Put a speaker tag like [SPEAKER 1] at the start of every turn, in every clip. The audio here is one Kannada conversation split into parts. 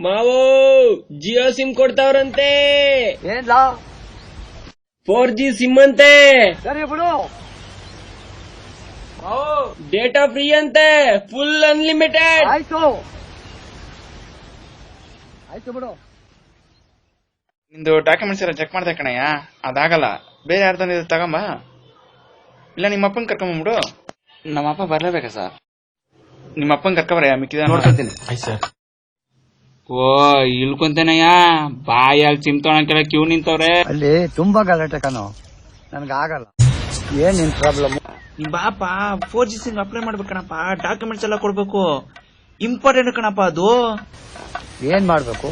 [SPEAKER 1] ಮಾವೋ ಜಿಯೋ ಸಿಮ್ ಕೊಡ್ತಾವ್ರಂತೆ.
[SPEAKER 2] ಏನ್ಲ
[SPEAKER 1] 4G ಸಿಮ್ ಅಂತೆ.
[SPEAKER 2] ಸರಿ ಬಿಡು.
[SPEAKER 1] ಡೇಟಾ ಫ್ರೀ ಅಂತೆ, ಫುಲ್ ಅನ್ಲಿಮಿಟೆಡ್.
[SPEAKER 2] ಆಯ್ತು ಆಯ್ತು ಬಿಡು.
[SPEAKER 3] ನಿಂದು ಡಾಕ್ಯುಮೆಂಟ್ಸ್ ಎಲ್ಲ ಚೆಕ್ ಮಾಡ್ದೆ ಕಣಯ್ಯ, ಅದಾಗಲ್ಲ. ಬೇರೆ ಯಾರ್ದಾನ ತಗೊಂಬ, ಇಲ್ಲ ನಿಮ್ಮ ಅಪ್ಪನ್ ಕರ್ಕೊಂಬಂದ್ಬಿಡು. ನಮ್ಮ ಅಪ್ಪ ಬರ್ಲೇಬೇಕಾ ಸರ್? ನಿಮ್ಮ ಅಪ್ಪನ್ ಕರ್ಕೊಂಬರ, ಮಿಕ್ಕಿದ ನೋಡ್ಕೊತೀನಿ.
[SPEAKER 4] ಓ ಇಳ್ಕೊಂತೇನಯ್ಯ, ಬಾಯಲ್ಲಿ ಸಿಮ್ ತೊಗೊಳಕ್ಕೆಲ್ಲ ಕ್ಯೂ ನಿಂತವ್ರೆ.
[SPEAKER 2] ಅಲ್ಲಿ ತುಂಬಾ ಗಲಾಟೆ ಕಣೋ, ನನ್ಗ ಆಗಲ್ಲ. ಏನ್ ನಿನ್ ಪ್ರಾಬ್ಲಮ್?
[SPEAKER 3] ನಿಮ್ ಬಾಪ 4G ಸಿಮ್ ಅಪ್ಲೈ ಮಾಡ್ಬೇಕಣಪ್ಪ, ಡಾಕ್ಯುಮೆಂಟ್ಸ್ ಎಲ್ಲ ಕೊಡ್ಬೇಕು, ಇಂಪಾರ್ಟೆಂಟ್ ಕಣಪ್ಪ ಅದು.
[SPEAKER 2] ಏನ್ ಮಾಡ್ಬೇಕು?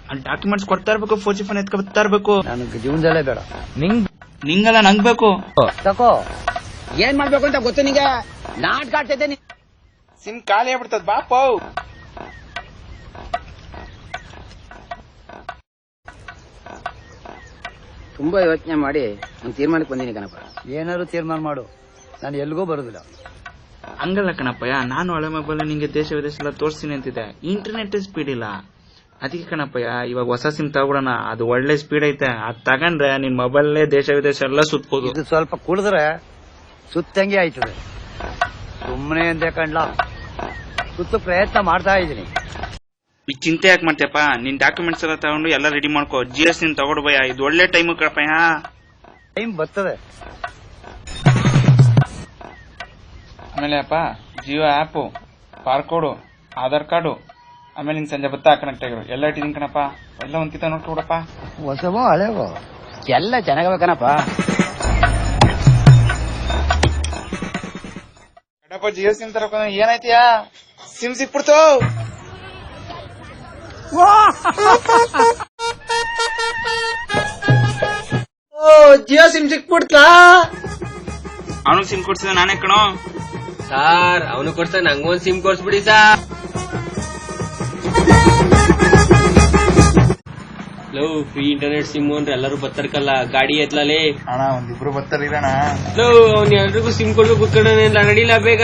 [SPEAKER 3] ಅಲ್ಲಿ ಡಾಕ್ಯುಮೆಂಟ್ಸ್ ಕೊಡ್ತಾ ಇರ್ಬೇಕು, 4G ಫೋನ್ ಎತ್ಕೊ ಬರ್ತಾ ಇರ್ಬೇಕು.
[SPEAKER 2] ನನಗೆ ಜೀವನದಲ್ಲೇ ಬೇಡ.
[SPEAKER 3] ನಿಂಗಲ್ಲ ನಂಗ್ ಬೇಕು.
[SPEAKER 2] ತಕೋ. ಏನ್ ಮಾಡ್ಬೇಕು ಅಂತ ಗೊತ್ತು ನಿಂಗೆ? ನಾಟಕ ಆಡ್ತಿದ್ದೆ.
[SPEAKER 3] ಸಿಮ್ ಖಾಲಿ ಆಗ್ಬಿಡ್ತದ ಬಾಪ.
[SPEAKER 5] ತುಂಬಾ ಯೋಚನೆ ಮಾಡಿ ಒಂದು ತೀರ್ಮಾನಕ್ಕೆ ಬಂದಿನಿ ಕಣಪ್ಪ.
[SPEAKER 2] ಏನಾದ್ರು ತೀರ್ಮಾನ ಮಾಡು, ನಾನು ಎಲ್ಗೂ ಬರುದಿಲ್ಲ.
[SPEAKER 3] ಹಂಗಲ್ಲ ಕಣಪ್ಪಯ್ಯ, ನಾನು ಹಳೆ ಮೊಬೈಲ್ ನಿಂಗೆ ದೇಶ ವಿದೇಶ ಎಲ್ಲ ತೋರಿಸ್ತೀನಿ ಅಂತಿದ್ದೆ. ಇಂಟರ್ನೆಟ್ ಸ್ಪೀಡ್ ಇಲ್ಲ, ಅದಕ್ಕೆ ಕಣಪ್ಪಯ್ಯ ಇವಾಗ ಹೊಸ ಸಿಮ್ ತಗೊಬಿಡೋಣ. ಅದು ಒಳ್ಳೆ ಸ್ಪೀಡ್ ಐತೆ, ಅದ್ ತಗೊಂಡ್ರೆ ನಿನ್ ಮೊಬೈಲ್ ದೇಶ ವಿದೇಶ ಎಲ್ಲ ಸುತ್ತಬಹುದು.
[SPEAKER 2] ಇದು ಸ್ವಲ್ಪ ಕುಡಿದ್ರೆ ಸುತ್ತಂಗೆ ಆಯ್ತದೆ. ಸುಮ್ಮನೆ ಅಂದೆ ಕಣ್ಲ, ಸುತ್ತ ಪ್ರಯತ್ನ ಮಾಡ್ತಾ ಇದ್ದೀನಿ.
[SPEAKER 3] ಈ ಚಿಂತೆ ಯಾಕೆ ಮಾಡ್ತೀಯಪ್ಪ? ನಿನ್ ಡಾಕ್ಯುಮೆಂಟ್ಸ್ ಎಲ್ಲ ತಗೊಂಡು ಎಲ್ಲ ರೆಡಿ ಮಾಡ್ಕೋ. GS ಸಿಮ್ ತಗೊಡು ಭಯ, ಇದು ಒಳ್ಳೆ ಟೈಮ್ ಕಣಪ್ಪಯ್ಯ.
[SPEAKER 2] ಟೈಮ್ ಬರ್ತದೆ.
[SPEAKER 3] ಆಮೇಲೆ ಅಪ್ಪ ಜಿಯೋ ಆ್ಯಪು, ಬಾರ್ಕೋಡು, ಆಧಾರ್ ಕಾರ್ಡು, ಆಮೇಲೆ ನಿನ್ ಸಂಜೆ ಬತ್ತಾ ಕನೆಕ್ಟ್ ಆಗಿರೋ ಎಲ್ಲ ಇಟ್ಟಿದ್ದೀನಿ ಕಣಪ್ಪ. ಎಲ್ಲ ಒಂದ್ಕಿತ ನೋಡ್ಕೊಡಪ್ಪ.
[SPEAKER 2] ಹೊಸವೋ ಹಳೆವೋ
[SPEAKER 5] ಎಲ್ಲ ಚೆನ್ನಾಗಬೇಕನಪ್ಪ.
[SPEAKER 3] ಕಡಪ್ಪ ಜಿಯೋ ಸಿಮ್ ತರಕ ಏನಾಯ್ತಿಯಾ? ಸಿಮ್ ಸಿಕ್ಬಿಡ್ತು.
[SPEAKER 1] ಜಿಯೋ ಸಿಮ್ ಸಿಕ್ಬಿಡ್ತಾ?
[SPEAKER 3] ಅವನು ಸಿಮ್ ಕೊಡ್ಸಿದ ನಾನೇ ಕಣೋ.
[SPEAKER 1] ಸಾರ್ ಅವನು ಕೊಡ್ಸ, ನಂಗೊಂದ್ ಸಿಮ್ ಕೊಡ್ಸ್ಬಿಡಿ sir. Love free internet sim ಅಂದ್ರೆ ಎಲ್ಲರೂ ಬತ್ತರ್ಕಲ್ಲ, ಗಾಡಿ ಎತ್ಲೇ
[SPEAKER 3] ಅಣ್ಣ ಒಂದಿಬ್ರು ಬತ್ತರಿರೋಣ.
[SPEAKER 1] ಲವ್ ಅವ್ನ ಎಲ್ರಿಗೂ ಸಿಮ್ ಕೊಡ್ಬೇಕು, ಕೂತ್ಕೊಂಡ ನಡಿಲ್ಲ ಬೇಗ.